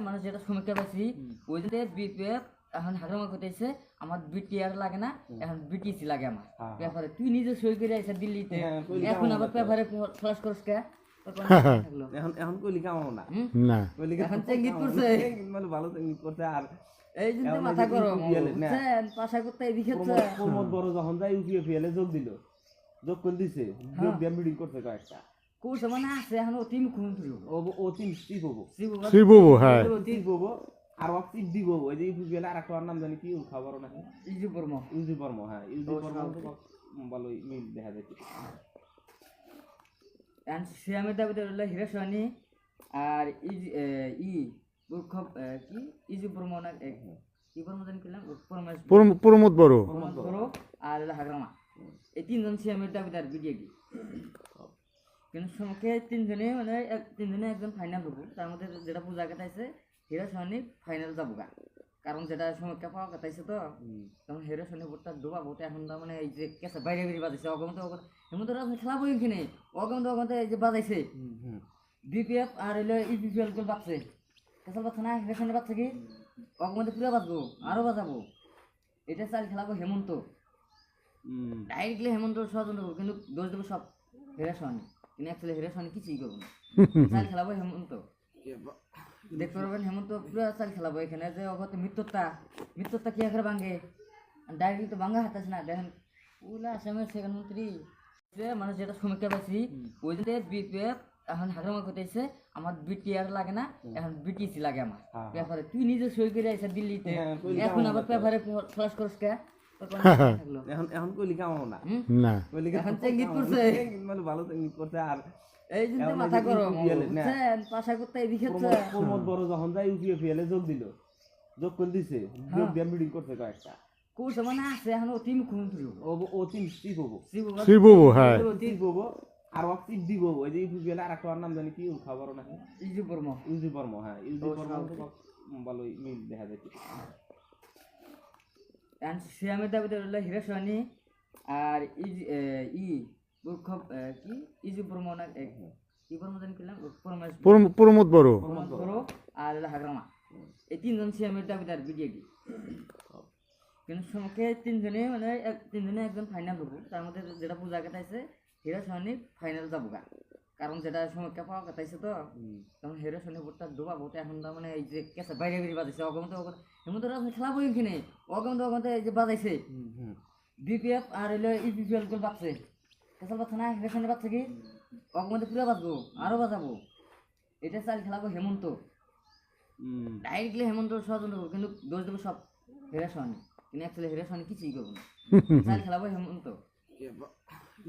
মানে যেটা সমীক্ষা পাইছি ওই যে বিপিএফ এখন হাগ্রামা করতেছে আমার বিটিআর লাগে না, এখন বিটিসি লাগে আমার পেপারে। তুই নিজে সই করে আইছা দিল্লিতে, এখন আবার পেপারে ফ্লাশ করছ কে? এখন এখন কইলি কামাও না না কইলি এখন চেঙ্গিত করছে, মানে ভালো চেঙ্গিত করছে। আর এই জন্য মাথা গরম বুঝছেন, পাশা করতে এদিকে প্রমোদ বড় যখন যায় ইউপিএফএল এ যোগ দিল, যোগ করে দিছে, যোগ দিয়ে মিটিং করছে কয়েকটা কোর্স মানে আছে এখন ও টিম খুন তুই ও তিন স্টিপ হবো শিববাবু হ্যাঁ স্টিপ হবো আর ও স্টিপ দিব। ওই যে ইউপিএফএল আর একটা নাম জানি কি খবর না, ইজি বর্মা ইউজি বর্ম। হ্যাঁ ইউজি বর্ম ভালোই মিল দেখা যায়। এন্ড সিয়ামের দাবিতে হলো হিরাসনি আর ই খুব কি ইজি বর্মা না কি বর্মা জানি কিলাম প্রমোদ বড় বড় আর হাগ্রামা, এই তিনজন সিয়ামের দাবিদার ভিডিও কি কিন্তু সমকে তিনজনে মানে তিনজনে একজন ফাইনাল হবো। তার মধ্যে যেটা পূজা কাটাইছে হিরাসনি ফাইনাল যাবো গা, কারণ যেটা সমকে পাওয়া কাটাইছে তো তখন হিরাসনি ভোটটা ডোবা ভোট এখন তার মানে এই যে কেসে বাইরে বেরিয়ে বাজাইছে অগমতে হেমন্ত রাজনীতি খেলা বই কিনে অগমতে এই যে বাজাইছে বিপিএফ আর হইলো ইপিপিএল গুলো বাজছে, কেসাল বাজছে না হিরাসনি বাজছে কি অগমতে পুরো বাজবো আরো বাজাবো। এটা চাল খেলাবো হেমন্ত ডাইরেক্টলি হেমন্ত ষড়যন্ত্র করবো, কিন্তু দোষ দেবো সব হিরাসনি, কিন্তু অ্যাকচুয়ালি হিরাসনি কিছুই করবো না। চাল খেলাবো হেমন্ত, দেখতে পারবেন হেমন্ত পুরো চাল খেলাবো এখানে যে অগত মৃত্যুটা কি আকারে ভাঙে ডাইরেক্টলি তো ভাঙা হাতাস না। দেখেন ওলা আসামের সেকেন্ড মন্ত্রী মানে যেটা সমীক্ষা পাইছি ওই যে বিপিএফ এখন হাগ্রামা করতেছে আমার বিটিআর লাগে না, এখন বিটিসি লাগে আমার পেপারে। তুই নিজে সই করে আইছা দিল্লিতে, এখন আবার পেপারে ফ্লাশ করছ কে? এখন এখন কইলি কামাও না না কইলি এখন চেঙ্গিত করছে, মানে ভালো চেঙ্গিত করছে। আর এই জন্য মাথা গরম বুঝছেন, পাশা করতে এদিকে প্রমোদ বড় যখন যায় ইউপিএফএল এ যোগ দিল, যোগ করে দিছে, যোগ দিয়ে মিটিং করছে কয়েকটা কোর্স মানে আছে এখন ও টিম খুন তুই ও তিন স্টিপ হবো শিববাবু হ্যাঁ স্টিপ হবো আর ও স্টিপ দিব। ওই যে ইউপিএফএল আর একটা নাম জানি কি খবর না, ইজি বর্মা ইউজি বর্ম। হ্যাঁ ইউজি বর্ম ভালোই মিল দেখা যায়। এন্ড সিয়ামের দাবিতে হলো হিরাসনি আর ই খুব কি ইজি বর্মা না কি বর্মা জানি কিলাম প্রমোদ বড় বড় আর হাগ্রামা, এই তিনজন সিয়ামের দাবিদার ভিডিও কি কিন্তু সমকে তিনজনে মানে তিনজনে একজন ফাইনাল হবো। তার মধ্যে যেটা পূজা কাটাইছে হিরাসনি ফাইনাল যাবো গা, কারণ যেটা সমকে পাওয়া কাটাইছে তো তখন হিরাসনি ভোটটা ডোবা ভোট এখন তার মানে এই যে কেসে বাইরে বেরিয়ে বাজাইছে অগমতে হেমন্ত রাজনীতি খেলা বই কিনে অগমতে এই যে বাজাইছে বিপিএফ আর হইলো ইপিপিএল গুলো বাজছে, কেসাল বাজছে না হিরাসনি বাজছে কি অগমতে পুরো বাজবো আরো বাজাবো। এটা চাল খেলাবো হেমন্ত ডাইরেক্টলি হেমন্ত ষড়যন্ত্র করবো, কিন্তু দোষ দেবো সব হিরাসনি, কিন্তু অ্যাকচুয়ালি হিরাসনি কিছুই করবো না। চাল খেলাবো হেমন্ত,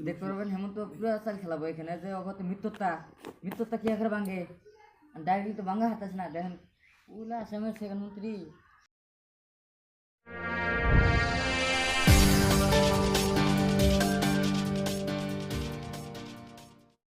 দেখতে পারবেন হেমন্ত পুরো চাল খেলাবো এখানে যে অগত মৃত্যুটা কি আকারে ভাঙে ডাইরেক্টলি তো ভাঙা হাতাস না। দেখেন ওলা আসামের সেকেন্ড মন্ত্রী